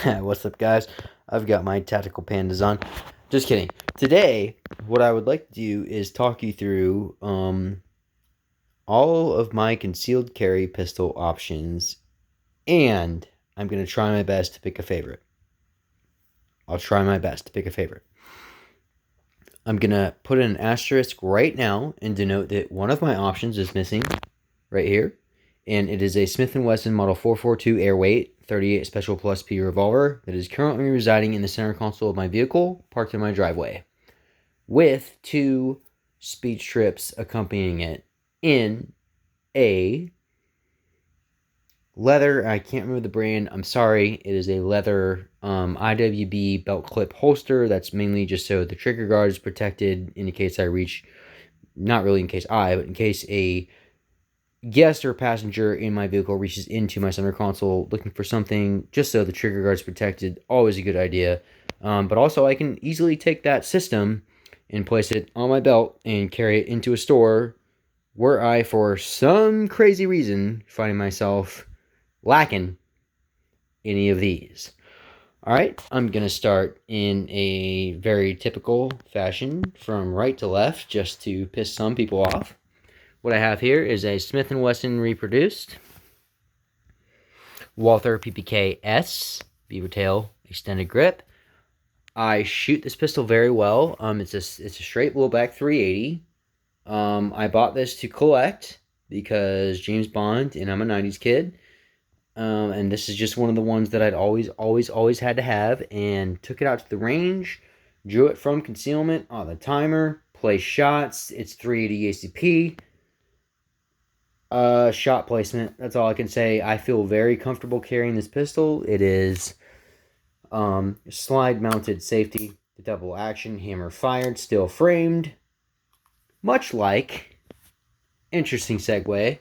What's up, guys? I've got my tactical pandas on. Just kidding. Today, what I would like to do is talk you through all of my concealed carry pistol options, and I'm going to try my best to pick a favorite. I'll try my best to pick a favorite. I'm going to put an asterisk right now and denote that one of my options is missing right here, and it is a Smith & Wesson Model 442 Airweight 38 Special Plus P revolver that is currently residing in the center console of my vehicle, parked in my driveway, with two speed strips accompanying it in a leather, I can't remember the brand, I'm sorry, it is a leather IWB belt clip holster that's mainly just so the trigger guard is protected in case I reach, not really in case but in case a guest or passenger in my vehicle reaches into my center console looking for something, just so the trigger guard is protected. Always a good idea. But also, I can easily take that system and place it on my belt and carry it into a store where I, for some crazy reason, find myself lacking any of these. Alright, I'm going to start in a very typical fashion from right to left just to piss some people off. What I have here is a Smith & Wesson reproduced Walther PPK S beaver tail extended grip. I shoot this pistol very well. It's a straight blowback 380. I bought this to collect because James Bond and I'm a 90s kid. And this is just one of the ones that I'd always had to have, and took it out to the range, drew it from concealment on the timer, placed shots. It's 380 ACP. Shot placement. That's all I can say. I feel very comfortable carrying this pistol. It is slide mounted safety, double action, hammer fired, still framed. Much like, interesting segue,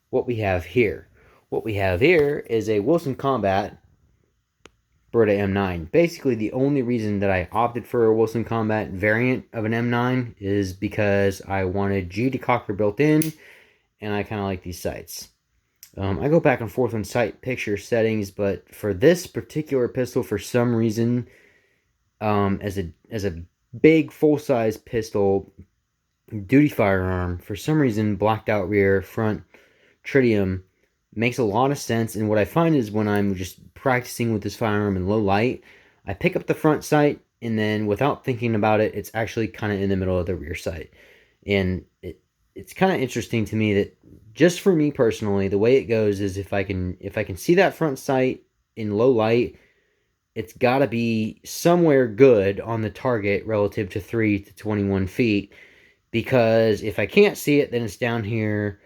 what we have here. What we have here is a Wilson Combat Beretta M9. Basically, the only reason that I opted for a Wilson Combat variant of an M9 is because I wanted G decocker built in, and I kind of like these sights. I go back and forth on sight picture settings, but for this particular pistol, for some reason, as a big full-size pistol, duty firearm, for some reason, blacked out rear, front tritium makes a lot of sense. And what I find is when I'm just practicing with this firearm in low light, I pick up the front sight, and then without thinking about it, it's actually kind of in the middle of the rear sight. And it's kind of interesting to me that, just for me personally, the way it goes is if I can see that front sight in low light, it's got to be somewhere good on the target relative to 3 to 21 feet. Because if I can't see it, then it's down here.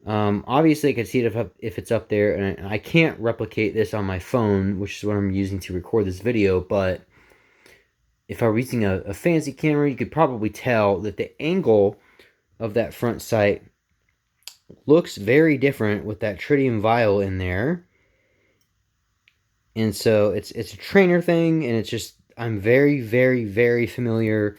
Obviously, I can see it if it's up there, and I can't replicate this on my phone, which is what I'm using to record this video, but if I were using a fancy camera, you could probably tell that the angle of that front sight looks very different with that tritium vial in there. And so it's a trainer thing, and it's just, I'm very, very, very familiar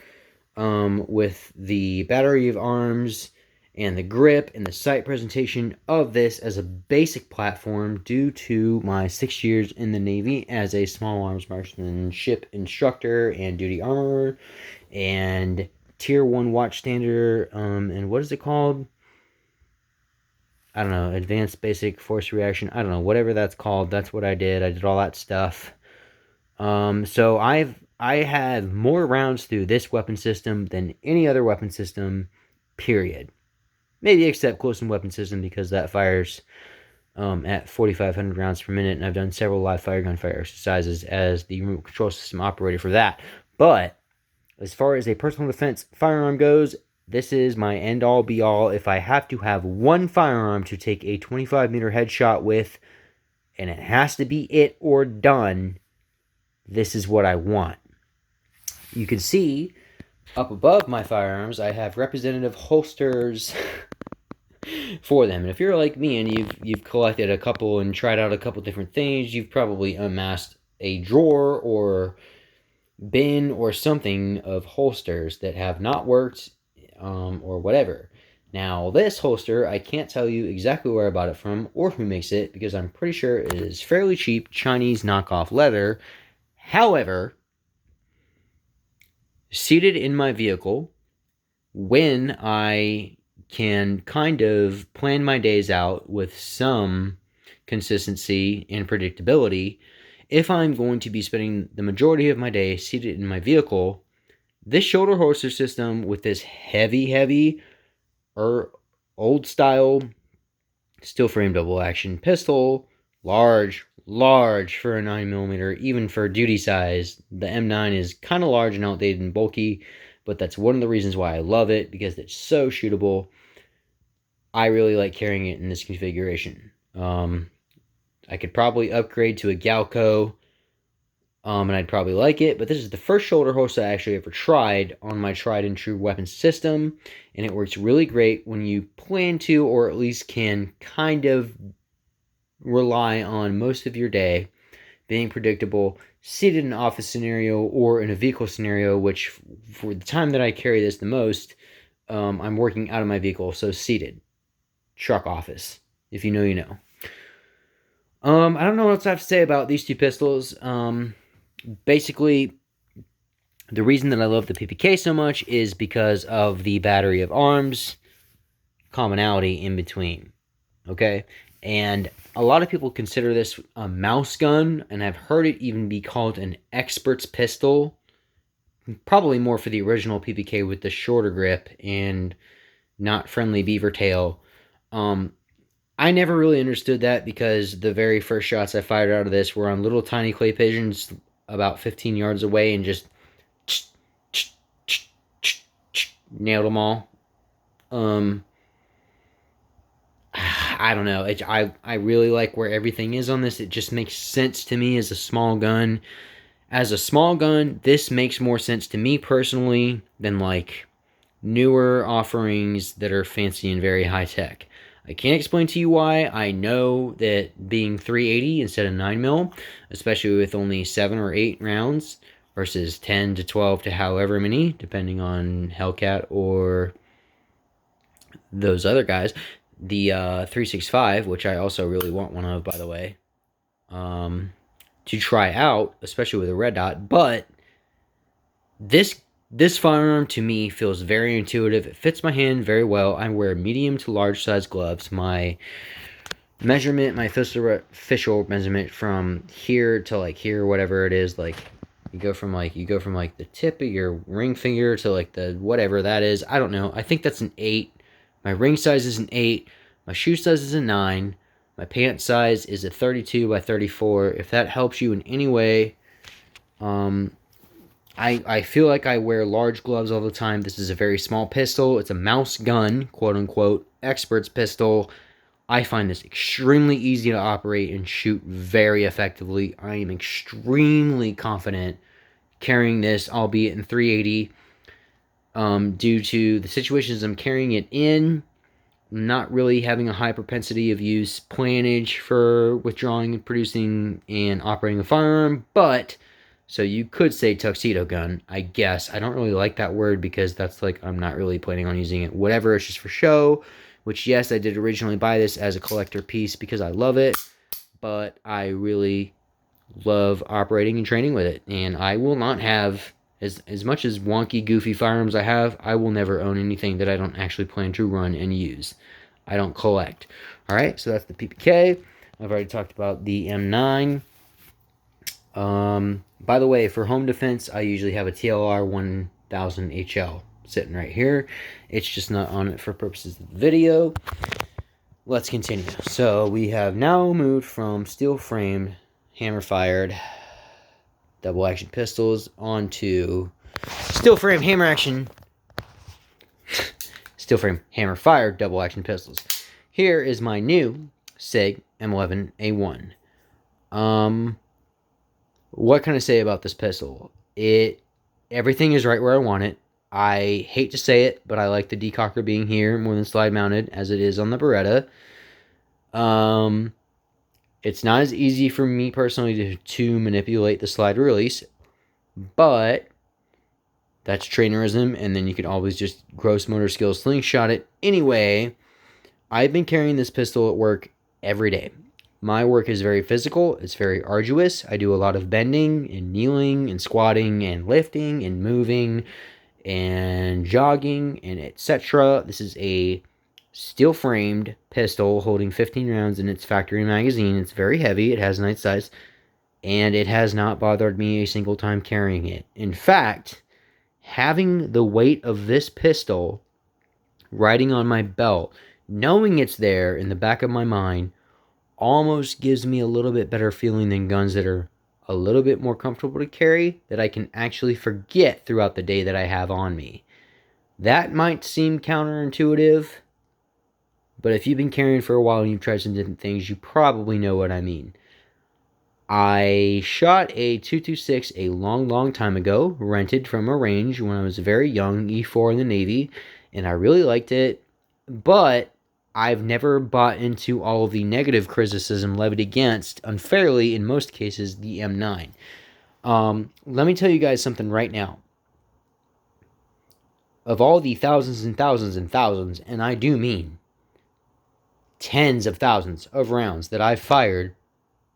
with the battery of arms and the grip and the sight presentation of this as a basic platform due to my 6 years in the Navy as a small arms marksmanship instructor and duty armorer and tier 1 watchstander, and what is it called? I don't know, advanced basic force reaction, I don't know, whatever that's called. That's what I did all that stuff. So I had more rounds through this weapon system than any other weapon system, period. Maybe except close-in weapon system, because that fires at 4,500 rounds per minute, and I've done several live fire gunfire exercises as the remote control system operator for that. But as far as a personal defense firearm goes, this is my end-all, be-all. If I have to have one firearm to take a 25-meter headshot with, and it has to be it or done, this is what I want. You can see up above my firearms, I have representative holsters for them. And if you're like me and you've collected a couple and tried out a couple different things, you've probably amassed a drawer or bin or something of holsters that have not worked, or whatever. Now, this holster, I can't tell you exactly where I bought it from or who makes it because I'm pretty sure it is fairly cheap Chinese knockoff leather. However, seated in my vehicle, when I can kind of plan my days out with some consistency and predictability, if I'm going to be spending the majority of my day seated in my vehicle, this shoulder holster system with this heavy or old style steel frame double action pistol, large for a 9mm, even for duty size. The M9 is kind of large and outdated and bulky, but that's one of the reasons why I love it, because it's so shootable. I really like carrying it in this configuration. I could probably upgrade to a Galco, and I'd probably like it, but this is the first shoulder holster I actually ever tried on my tried and true weapon system, and it works really great when you plan to, or at least can kind of rely on most of your day being predictable, seated in an office scenario or in a vehicle scenario, which for the time that I carry this the most, I'm working out of my vehicle, so seated. Truck office. If you know, you know. I don't know what else I have to say about these two pistols. Basically, the reason that I love the PPK so much is because of the battery of arms commonality in between. Okay? And a lot of people consider this a mouse gun, and I've heard it even be called an expert's pistol. Probably more for the original PPK with the shorter grip and not friendly beaver tail. I never really understood that because the very first shots I fired out of this were on little tiny clay pigeons about 15 yards away and just nailed them all. I don't know. I really like where everything is on this. It just makes sense to me as a small gun. As a small gun, this makes more sense to me personally than like newer offerings that are fancy and very high tech. I can't explain to you why. I know that being 380 instead of 9mm, especially with only 7 or 8 rounds versus 10 to 12 to however many, depending on Hellcat or those other guys. The 365, which I also really want one of, by the way, to try out, especially with a red dot. But this firearm to me feels very intuitive. It fits my hand very well. I wear medium to large size gloves. My measurement, my official measurement from here to like here, whatever it is, like you go from like the tip of your ring finger to like the whatever that is. I don't know. I think that's an 8. My ring size is an 8. My shoe size is a 9. My pant size is a 32 by 34. If that helps you in any way, I feel like I wear large gloves all the time. This is a very small pistol. It's a mouse gun, quote unquote, expert's pistol. I find this extremely easy to operate and shoot very effectively. I am extremely confident carrying this, albeit in 380, due to the situations I'm carrying it in, not really having a high propensity of use planage for withdrawing and producing and operating a firearm, but so you could say tuxedo gun, I guess. I don't really like that word because that's like, I'm not really planning on using it. Whatever, it's just for show, which yes, I did originally buy this as a collector piece because I love it, but I really love operating and training with it. And I will not have, as much as wonky, goofy firearms I have, I will never own anything that I don't actually plan to run and use. I don't collect. All right, so that's the PPK. I've already talked about the M9. By the way, for home defense, I usually have a TLR 1000 HL sitting right here. It's just not on it for purposes of the video. Let's continue. So we have now moved from steel framed, hammer fired, double action pistols onto steel frame, hammer action, steel frame, hammer fired, double action pistols. Here is my new SIG M11A1. What can I say about this pistol? Everything is right where I want it. I hate to say it, but I like the decocker being here more than slide mounted as it is on the Beretta. It's not as easy for me personally to manipulate the slide release, but That's trainerism, and then you can always just gross motor skills slingshot it. Anyway, I've been carrying this pistol at work every day. My work is very physical. It's very arduous. I do a lot of bending and kneeling and squatting and lifting and moving and jogging and etc. This is a steel-framed pistol holding 15 rounds in its factory magazine. It's very heavy. It has a nice size. And it has not bothered me a single time carrying it. In fact, having the weight of this pistol riding on my belt, knowing it's there in the back of my mind, almost gives me a little bit better feeling than guns that are a little bit more comfortable to carry, that I can actually forget throughout the day that I have on me. That might seem counterintuitive, but if you've been carrying for a while and you've tried some different things, you probably know what I mean. I shot a .226 a long time ago, rented from a range when I was very young, E4 in the Navy, and I really liked it, but I've never bought into all of the negative criticism levied against, unfairly in most cases, the M9. Let me tell you guys something right now. Of all the thousands and thousands and thousands, and I do mean tens of thousands of rounds that I've fired,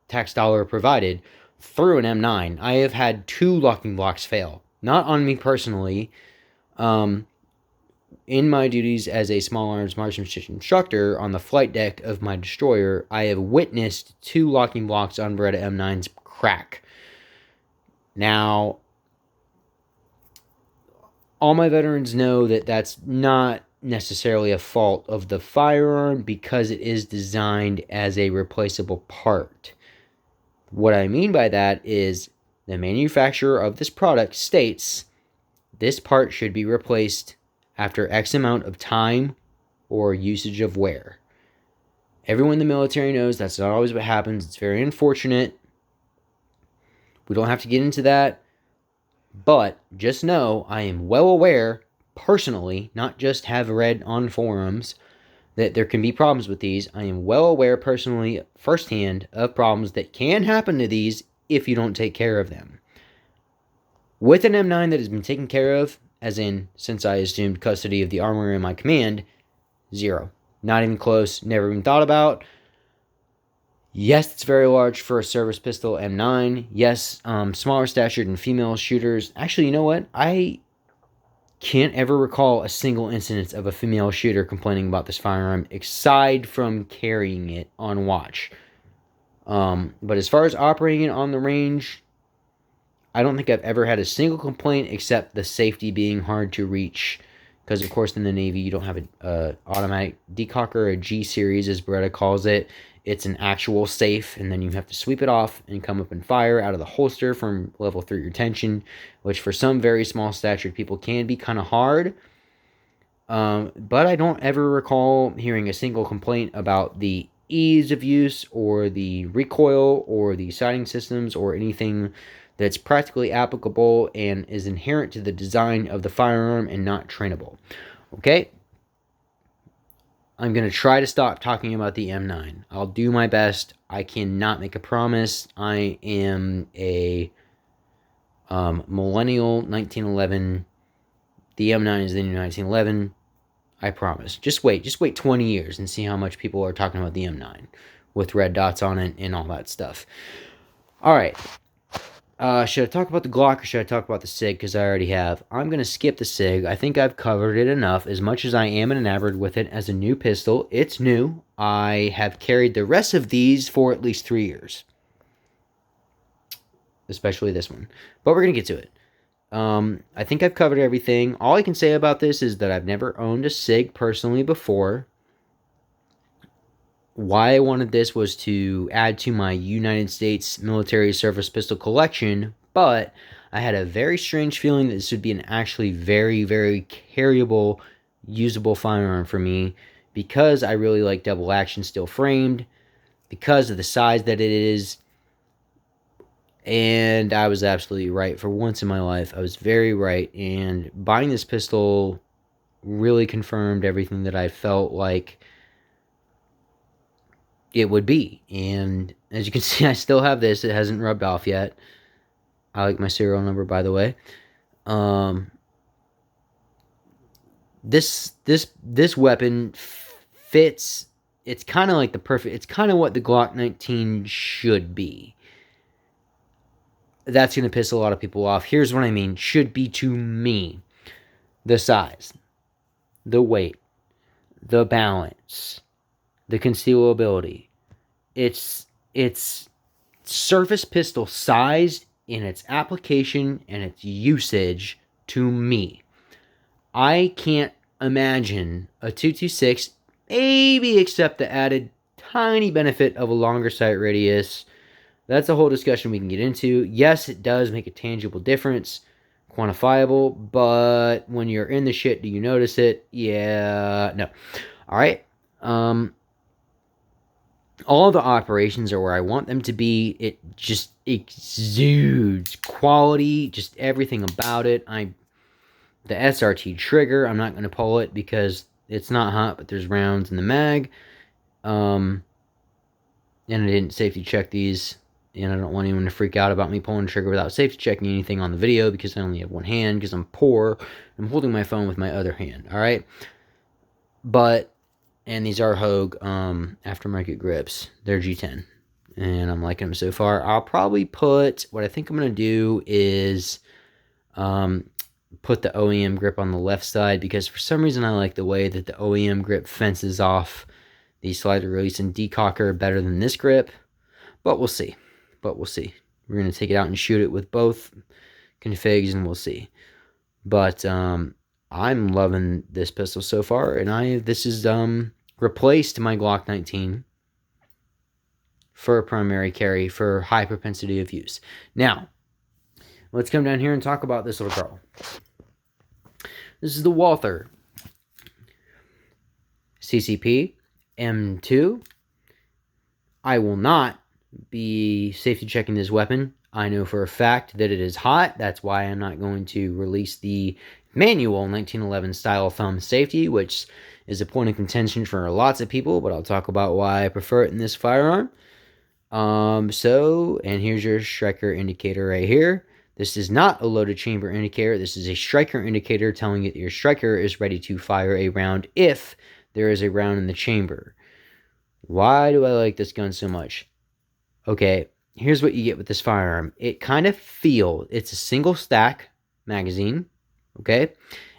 tax dollar provided, through an M9, I have had 2 locking blocks fail. Not on me personally. In my duties as a small arms marksmanship instructor on the flight deck of my destroyer, I have witnessed 2 locking blocks on Beretta M9s crack. Now, all my veterans know that that's not necessarily a fault of the firearm because it is designed as a replaceable part. What I mean by that is the manufacturer of this product states this part should be replaced after X amount of time or usage of wear. Everyone in the military knows that's not always what happens. It's very unfortunate. We don't have to get into that. But just know I am well aware, personally, not just have read on forums, that there can be problems with these. I am well aware personally, firsthand, of problems that can happen to these if you don't take care of them. With an M9 that has been taken care of, as in, since I assumed custody of the armor in my command, 0. Not even close, never even thought about. Yes, it's very large for a service pistol M9. Yes, smaller statured and female shooters. Actually, you know what? I can't ever recall a single instance of a female shooter complaining about this firearm, aside from carrying it on watch. But as far as operating it on the range, I don't think I've ever had a single complaint except the safety being hard to reach. Because, of course, in the Navy, you don't have an automatic decocker, a G series, as Beretta calls it. It's an actual safe, and then you have to sweep it off and come up and fire out of the holster from level 3 retention, which for some very small statured people can be kind of hard. But I don't ever recall hearing a single complaint about the ease of use or the recoil or the sighting systems or anything that's practically applicable and is inherent to the design of the firearm and not trainable. Okay? I'm going to try to stop talking about the M9. I'll do my best. I cannot make a promise. I am a millennial 1911. The M9 is the new 1911. I promise. Just wait 20 years and see how much people are talking about the M9 with red dots on it and all that stuff. All right. Should I talk about the Glock or should I talk about the SIG? Because I already have. I'm going to skip the SIG. I think I've covered it enough. As much as I am enamored with it as a new pistol, it's new. I have carried the rest of these for at least 3 years. Especially this one. But we're going to get to it. I think I've covered everything. All I can say about this is that I've never owned a SIG personally before. Why I wanted this was to add to my United States military service pistol collection, but I had a very strange feeling that this would be an actually very, very carryable, usable firearm for me because I really like double action steel framed, because of the size that it is, and I was absolutely right. For once in my life, I was very right, and buying this pistol really confirmed everything that I felt like it would be. And as you can see, I still have this. It hasn't rubbed off yet. I like my serial number, by the way. This weapon fits. It's kind of like the perfect. It's kind of what the Glock 19 should be. That's going to piss a lot of people off. Here's what I mean. Should be to me. The size, the weight, the balance, the concealability. It's surface pistol sized in its application and its usage to me. I can't imagine a 226, maybe except the added tiny benefit of a longer sight radius. That's a whole discussion we can get into. Yes, it does make a tangible difference, quantifiable, but when you're in the shit, do you notice it? Yeah, no. All right. All the operations are where I want them to be. It just exudes quality, just everything about it. The SRT trigger, I'm not going to pull it because it's not hot, but there's rounds in the mag. And I didn't safety check these, and I don't want anyone to freak out about me pulling the trigger without safety checking anything on the video because I only have one hand because I'm poor. I'm holding my phone with my other hand, all right? But, and these are Hogue aftermarket grips. They're G10, and I'm liking them so far. I'll probably put, what I think I'm going to do is put the OEM grip on the left side because for some reason I like the way that the OEM grip fences off the slider release and decocker better than this grip. But we'll see. We're going to take it out and shoot it with both configs and we'll see. But I'm loving this pistol so far, and this is replaced my Glock 19 for a primary carry for high propensity of use. Now, let's come down here and talk about this little girl. This is the Walther CCP M2. I will not be safety checking this weapon. I know for a fact that it is hot. That's why I'm not going to release the manual 1911 style thumb safety, which is a point of contention for lots of people, but I'll talk about why I prefer it in this firearm. And here's your striker indicator right here. This is not a loaded chamber indicator. This is a striker indicator telling you that your striker is ready to fire a round if there is a round in the chamber. Why do I like this gun so much? Okay, here's what you get with this firearm. It kind of feels, it's a single stack magazine, okay?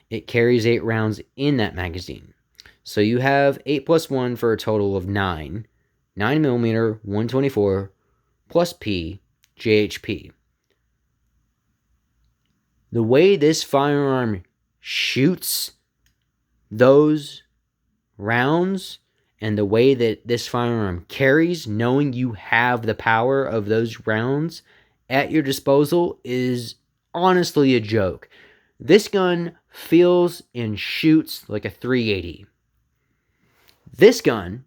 It carries 8 rounds in that magazine. So you have 8 plus 1 for a total of 9. 9mm, 124, plus P, JHP. The way this firearm shoots those rounds and the way that this firearm carries, knowing you have the power of those rounds at your disposal, is honestly a joke. This gun feels and shoots like a 380. This gun,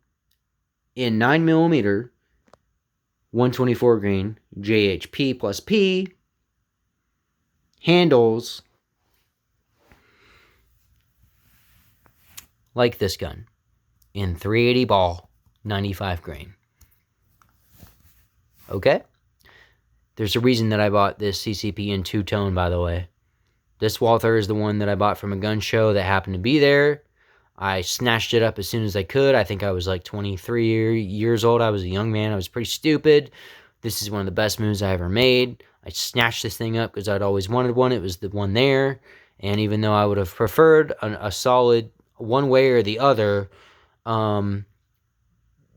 in 9mm, 124 grain, JHP plus P, handles like this gun in 380 ball, 95 grain. Okay? There's a reason that I bought this CCP in two-tone, by the way. This Walther is the one that I bought from a gun show that happened to be there. I snatched it up as soon as I could. I think I was like 23 years old. I was a young man. I was pretty stupid. This is one of the best moves I ever made. I snatched this thing up because I'd always wanted one. It was the one there. And even though I would have preferred a solid one way or the other, the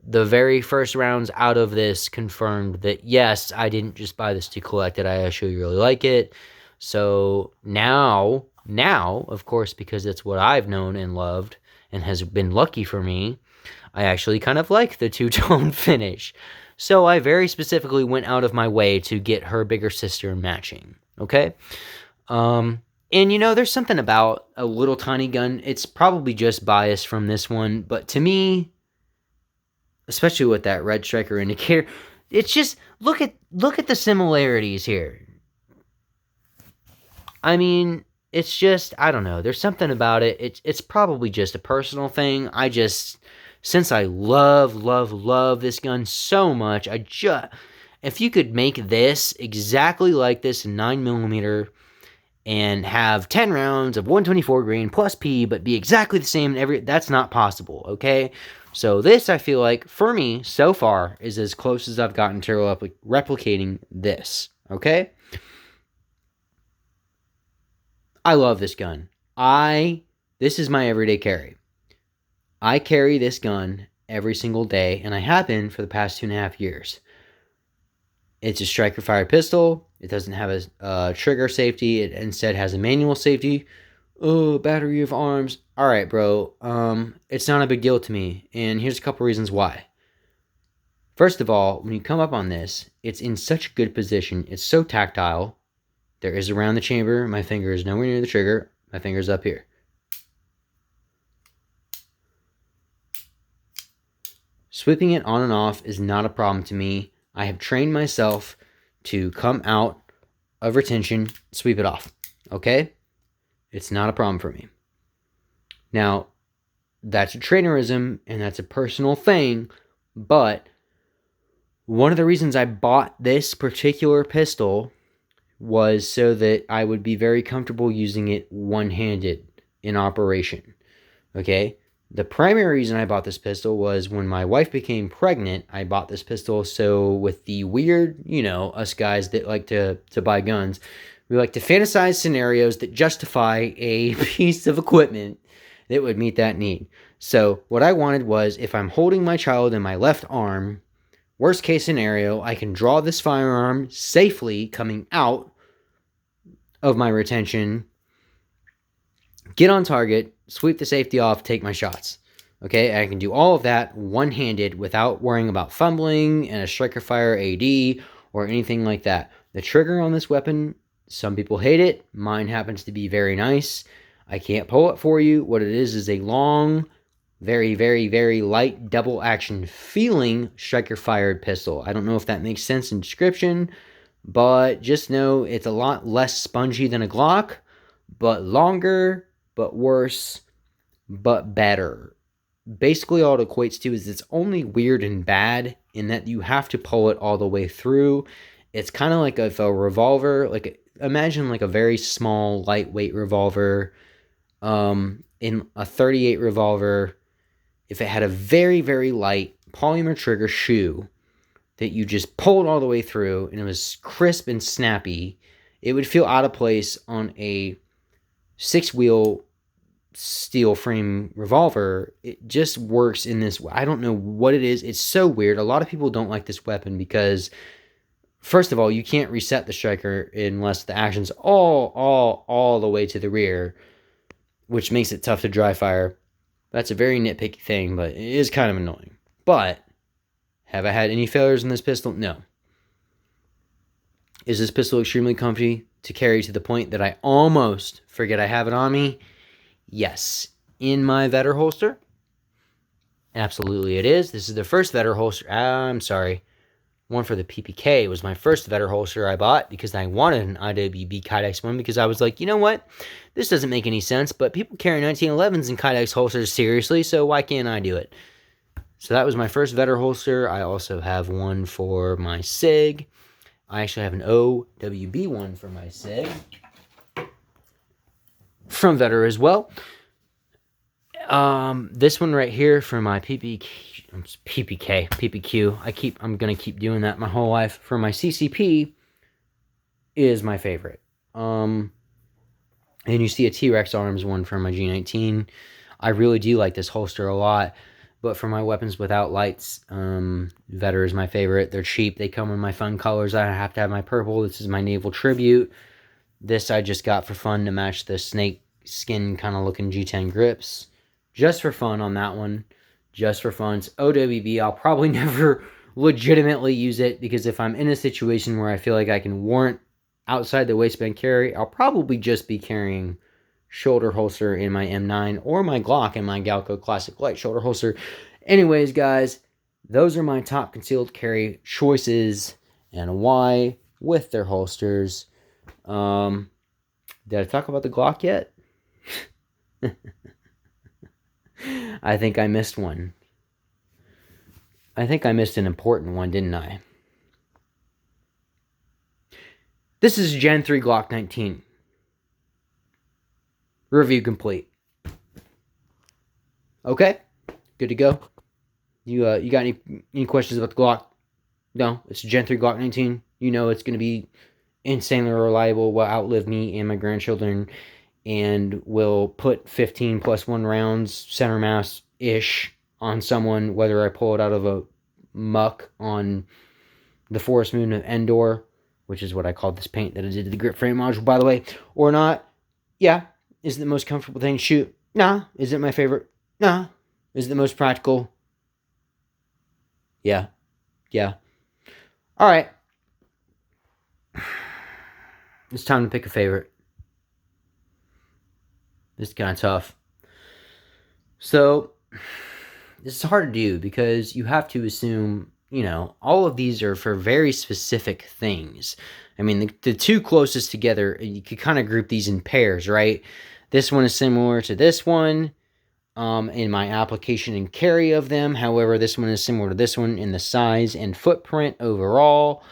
very first rounds out of this confirmed that, yes, I didn't just buy this to collect it. I actually really like it. So now, of course, because it's what I've known and loved and has been lucky for me, I actually kind of like the two-tone finish. So I very specifically went out of my way to get her bigger sister matching, okay? And you know, there's something about a little tiny gun. It's probably just bias from this one, but to me, especially with that red striker indicator, it's just, look at the similarities here. I mean, it's just, I don't know. There's something about it. It's probably just a personal thing. Since I love this gun so much, if you could make this exactly like this in 9mm and have 10 rounds of 124 grain plus P, but be exactly the same in every. That's not possible, okay? So this, I feel like, for me, so far, is as close as I've gotten to replicating this, okay? I love this gun. This is my everyday carry. I carry this gun every single day, and I have been for the past 2.5 years. It's a striker-fired pistol. It doesn't have a trigger safety. It instead has a manual safety. Oh, battery of arms. All right, bro. It's not a big deal to me, and here's a couple reasons why. First of all, when you come up on this, it's in such a good position. It's so tactile. There is around the chamber. My finger is nowhere near the trigger. My finger's up here. Sweeping it on and off is not a problem to me. I have trained myself to come out of retention, sweep it off. Okay? It's not a problem for me. Now, that's a trainerism and that's a personal thing, but one of the reasons I bought this particular pistol was so that I would be very comfortable using it one-handed in operation. Okay? The primary reason I bought this pistol was when my wife became pregnant, I bought this pistol. So with the weird, us guys that like to buy guns, we like to fantasize scenarios that justify a piece of equipment that would meet that need. So what I wanted was, if I'm holding my child in my left arm, worst case scenario, I can draw this firearm safely coming out of my retention, get on target, sweep the safety off, take my shots. Okay, I can do all of that one-handed without worrying about fumbling and a striker fire AD or anything like that. The trigger on this weapon, some people hate it. Mine happens to be very nice. I can't pull it for you. What it is a long, very, very, very light double action feeling striker fired pistol. I don't know if that makes sense in description, but just know it's a lot less spongy than a Glock, but longer, but worse, but better. Basically, all it equates to is it's only weird and bad in that you have to pull it all the way through. It's kind of like if a revolver, imagine like a very small, lightweight revolver, in a 38 revolver, if it had a very, very light polymer trigger shoe that you just pulled all the way through and it was crisp and snappy, it would feel out of place on a 6-wheel steel frame revolver. It just works in this way. I don't know what it is. It's so weird. A lot of people don't like this weapon because, first of all, you can't reset the striker unless the action's all the way to the rear, which makes it tough to dry fire. That's a very nitpicky thing, but it is kind of annoying. But have I had any failures in this pistol? No. Is this pistol extremely comfy to carry to the point that I almost forget I have it on me? Yes. In my Vetter holster? Absolutely it is. This is the first Vetter holster. I'm sorry. One for the PPK was my first Vetter holster I bought because I wanted an IWB Kydex one because I was like, you know what? This doesn't make any sense, but people carry 1911s and Kydex holsters seriously, so why can't I do it? So that was my first Vetter holster. I also have one for my SIG. I actually have an OWB one for my SIG from Vetter as well. This one right here for my PPQ. I'm gonna keep doing that my whole life. For my CCP is my favorite. And you see a T-Rex Arms one for my G19. I really do like this holster a lot. But for my weapons without lights, Vetter is my favorite. They're cheap. They come in my fun colors. I have to have my purple. This is my Naval Tribute. This I just got for fun to match the snake skin kind of looking G10 grips. Just for fun on that one. Just for fun. It's OWB. I'll probably never legitimately use it because if I'm in a situation where I feel like I can warrant outside the waistband carry, I'll probably just be carrying shoulder holster in my M9 or my Glock in my Galco Classic Light shoulder holster. Anyways, guys, those are my top concealed carry choices and why with their holsters. Did I talk about the Glock yet? I think I missed one. I think I missed an important one, didn't I? This is Gen 3 Glock 19. Review complete. Okay, good to go. You got any questions about the Glock? No, it's a Gen 3 Glock 19. You know it's going to be insanely reliable, will outlive me and my grandchildren, and will put 15 plus 1 rounds center mass ish on someone, whether I pull it out of a muck on the forest moon of Endor, which is what I called this paint that I did to the grip frame module, by the way, or not. Yeah. Is it the most comfortable thing to shoot? Nah. Is it my favorite? Nah. Is it the most practical? Yeah. Yeah. All right. It's time to pick a favorite. This is kind of tough. So, this is hard to do because you have to assume, all of these are for very specific things. I mean, the two closest together, you could kind of group these in pairs, right? This one is similar to this one in my application and carry of them. However, this one is similar to this one in the size and footprint overall.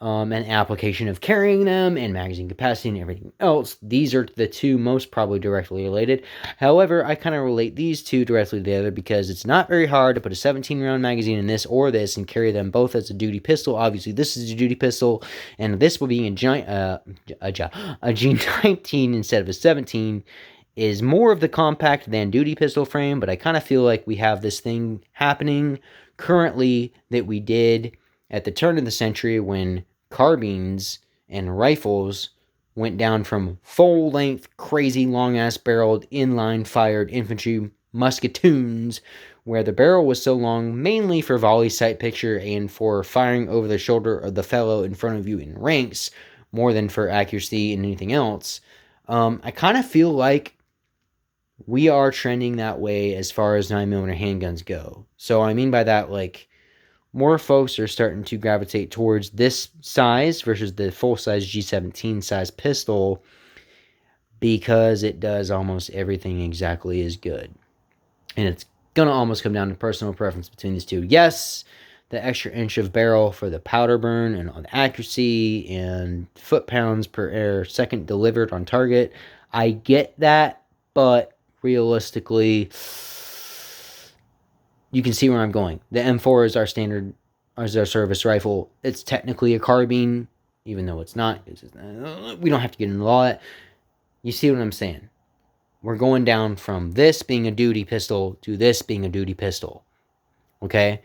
And application of carrying them and magazine capacity and everything else. These are the two most probably directly related. However, I kind of relate these two directly together because it's not very hard to put a 17 round magazine in this or this and carry them both as a duty pistol. Obviously, this is a duty pistol, and this will be a G19 instead of a 17 is more of the compact than duty pistol frame, but I kind of feel like we have this thing happening currently that we did at the turn of the century when carbines and rifles went down from full-length, crazy long-ass barreled, inline-fired infantry musketoons, where the barrel was so long mainly for volley sight picture and for firing over the shoulder of the fellow in front of you in ranks, more than for accuracy and anything else. I kind of feel like we are trending that way as far as 9mm handguns go. So I mean by that, more folks are starting to gravitate towards this size versus the full-size G17 size pistol because it does almost everything exactly as good. And it's going to almost come down to personal preference between these two. Yes, the extra inch of barrel for the powder burn and on accuracy and foot-pounds per air second delivered on target. I get that, but realistically, you can see where I'm going. The M4 is our standard, as our service rifle. It's technically a carbine, even though it's not. We don't have to get into all that. You see what I'm saying? We're going down from this being a duty pistol to this being a duty pistol. Okay?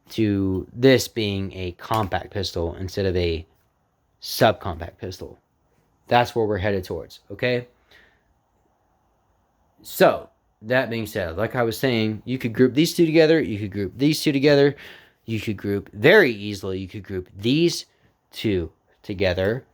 To this being a compact pistol instead of a subcompact pistol. That's where we're headed towards. Okay? So, that being said, like I was saying, you could group these two together. You could group these two together. You could group very easily. You could group these two together.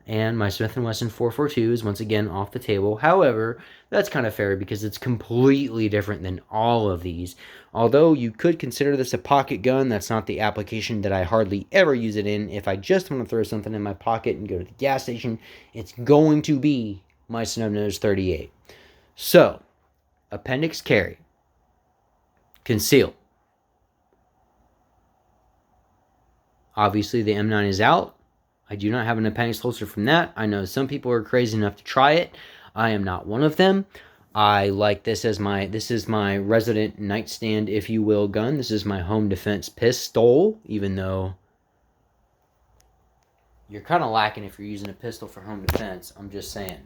And my Smith & Wesson 442 is once again off the table. However, that's kind of fair because it's completely different than all of these. Although you could consider this a pocket gun, that's not the application that I hardly ever use it in. If I just want to throw something in my pocket and go to the gas station, it's going to be my Snub-Nose 38. So, appendix carry. Conceal. Obviously, the M9 is out. I do not have an appendix holster from that. I know some people are crazy enough to try it. I am not one of them. I like this as this is my resident nightstand, if you will, gun. This is my home defense pistol, even though you're kind of lacking if you're using a pistol for home defense. I'm just saying.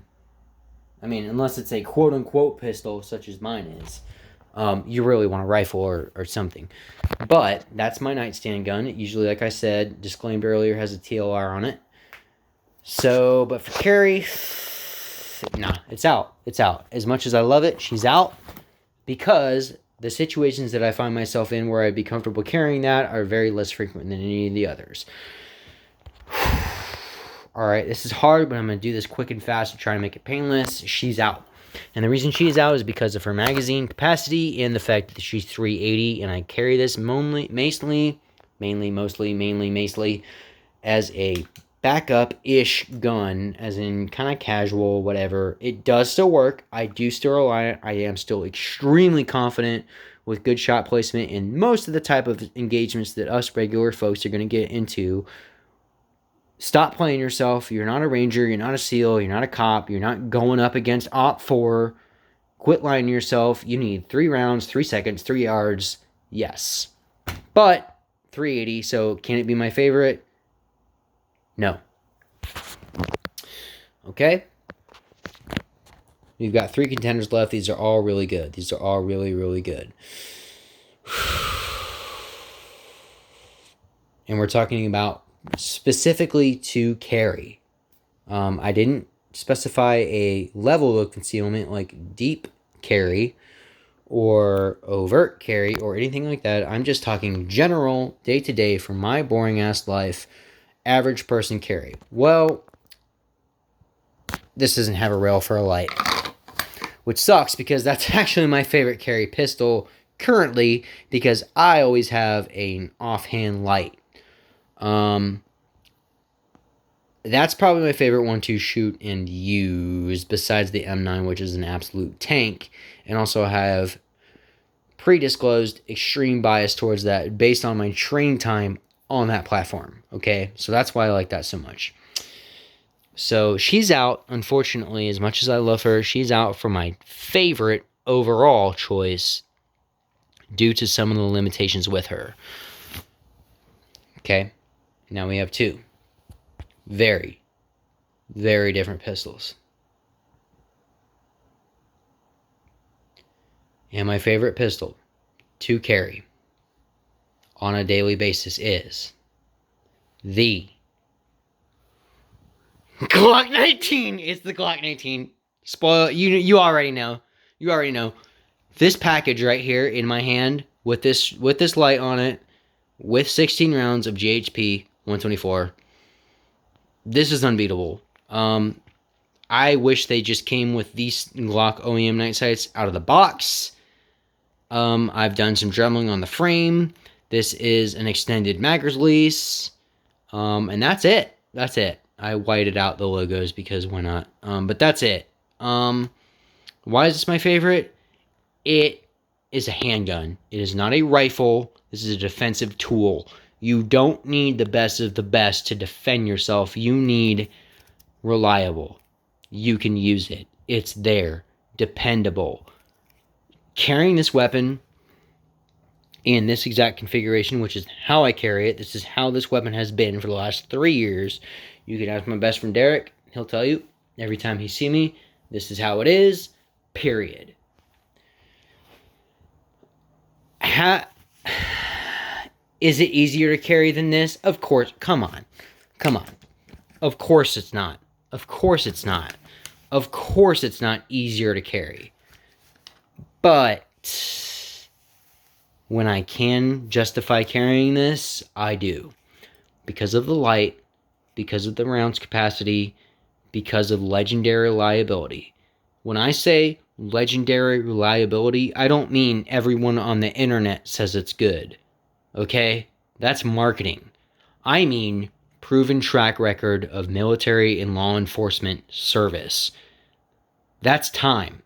I mean, unless it's a quote-unquote pistol, such as mine is. You really want a rifle or something. But that's my nightstand gun. It usually, like I said, disclaimed earlier, has a TLR on it. So, but for carry, nah, it's out. It's out. As much as I love it, she's out. Because the situations that I find myself in where I'd be comfortable carrying that are very less frequent than any of the others. Alright, this is hard, but I'm going to do this quick and fast to try to make it painless. She's out. And the reason she's out is because of her magazine capacity and the fact that she's 380, and I carry this mostly as a backup-ish gun, as in kind of casual, whatever. It does still work. I do still rely on it. I am still extremely confident with good shot placement in most of the type of engagements that us regular folks are going to get into. Stop playing yourself. You're not a ranger. You're not a SEAL. You're not a cop. You're not going up against Op 4. Quit lying to yourself. You need 3 rounds, 3 seconds, 3 yards. Yes. But 380, so can it be my favorite? No. Okay? We've got 3 contenders left. These are all really good. These are all really, really good. And we're talking about specifically to carry. I didn't specify a level of concealment like deep carry or overt carry or anything like that. I'm just talking general, day-to-day, for my boring-ass life, average person carry. Well, this doesn't have a rail for a light, which sucks because that's actually my favorite carry pistol currently because I always have an offhand light. That's probably my favorite one to shoot and use besides the M9, which is an absolute tank. And also have pre-disclosed extreme bias towards that based on my training time on that platform. Okay, so that's why I like that so much. So she's out, unfortunately, as much as I love her, she's out for my favorite overall choice due to some of the limitations with her. Okay, now we have 2 very, very different pistols. And my favorite pistol to carry on a daily basis is the Glock 19. It's the Glock 19. Spoil, you already know. You already know. This package right here in my hand with this light on it, with 16 rounds of GHP 124. This is unbeatable. I wish they just came with these Glock OEM night sights out of the box. I've done some dremeling on the frame. This is an extended mag release. And that's it. That's it. I whited out the logos because why not? But that's it. Why is this my favorite? It is a handgun. It is not a rifle. This is a defensive tool. You don't need the best of the best to defend yourself. You need reliable. You can use it. It's there. Dependable. Carrying this weapon in this exact configuration, which is how I carry it. This is how this weapon has been for the last 3 years. You can ask my best friend Derek. He'll tell you every time he sees me, this is how it is, period. Is it easier to carry than this? Of course. Come on. Come on. Of course it's not. Of course it's not. Of course it's not easier to carry. But when I can justify carrying this, I do. Because of the light, because of the rounds capacity, because of legendary reliability. When I say legendary reliability, I don't mean everyone on the internet says it's good. Okay? That's marketing. I mean proven track record of military and law enforcement service. That's time.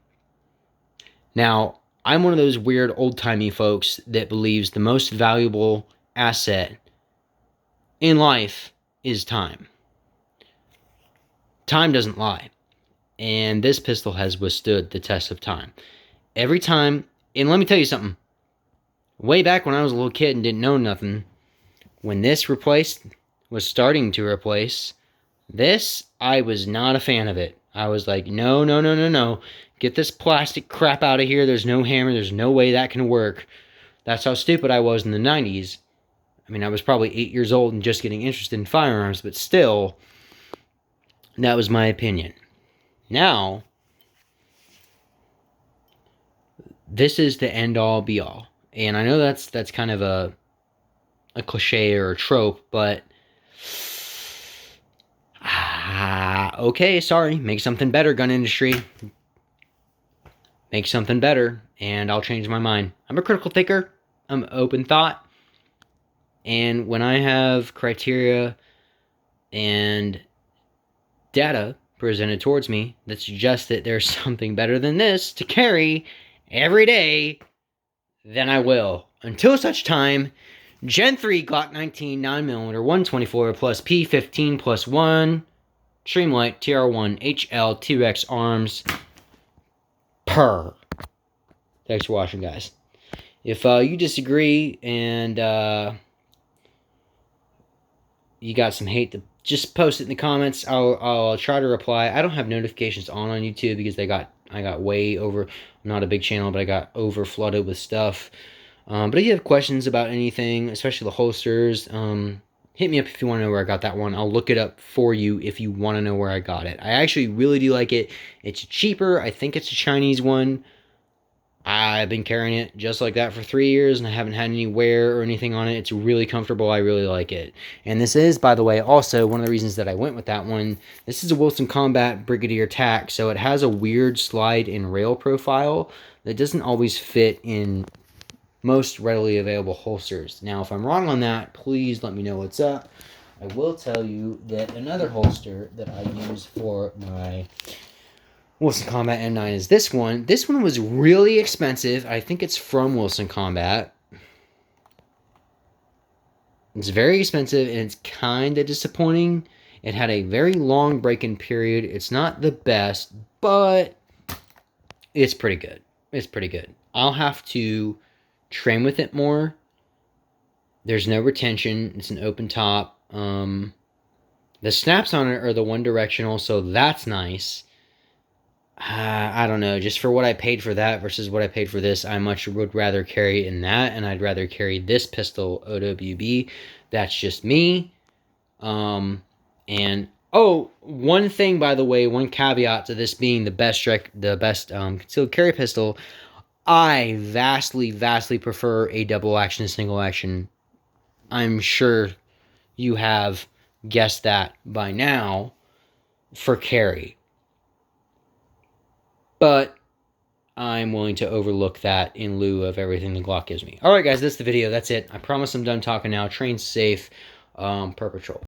Now, I'm one of those weird old-timey folks that believes the most valuable asset in life is time. Time doesn't lie. And this pistol has withstood the test of time. Every time, and let me tell you something. Way back when I was a little kid and didn't know nothing, when this was starting to replace this, I was not a fan of it. I was like, no. Get this plastic crap out of here. There's no hammer. There's no way that can work. That's how stupid I was in the 90s. I mean, I was probably 8 years old and just getting interested in firearms, but still, that was my opinion. Now, this is the end-all, be-all. And I know that's kind of a cliche or a trope, but okay, sorry. Make something better, gun industry. Make something better, and I'll change my mind. I'm a critical thinker. I'm open thought. And when I have criteria and data presented towards me that suggests that there's something better than this to carry every day, then I will. Until such time, Gen 3 Glock 19 9mm 124 plus P15 plus 1 Streamlight TR1 HL 2X arms per. Thanks for watching, guys. If you disagree and you got some hate, to just post it in the comments. I'll try to reply. I don't have notifications on YouTube because I got way over. I'm not a big channel, but I got over flooded with stuff. But if you have questions about anything, especially the holsters, hit me up if you want to know where I got that one. I'll look it up for you if you want to know where I got it. I actually really do like it. It's cheaper. I think it's a Chinese one. I've been carrying it just like that for 3 years, and I haven't had any wear or anything on it. It's really comfortable. I really like it. And this is, by the way, also one of the reasons that I went with that one. This is a Wilson Combat Brigadier Tac, so it has a weird slide and rail profile that doesn't always fit in most readily available holsters. Now, if I'm wrong on that, please let me know what's up. I will tell you that another holster that I use for my Wilson Combat M9 is this one. This one was really expensive. I think it's from Wilson Combat. It's very expensive, and it's kind of disappointing. It had a very long break-in period. It's not the best, but it's pretty good. It's pretty good. I'll have to train with it more. There's no retention. It's an open top. The snaps on it are the one directional, so that's nice. I don't know. Just for what I paid for that versus what I paid for this, I much would rather carry in that, and I'd rather carry this pistol OWB. That's just me. And oh, one thing, by the way, one caveat to this being the best concealed carry pistol, I vastly prefer a double action to single action. I'm sure you have guessed that by now for carry. But I'm willing to overlook that in lieu of everything the Glock gives me. Alright guys, that's the video. That's it. I promise I'm done talking now. Train safe. Per patrol.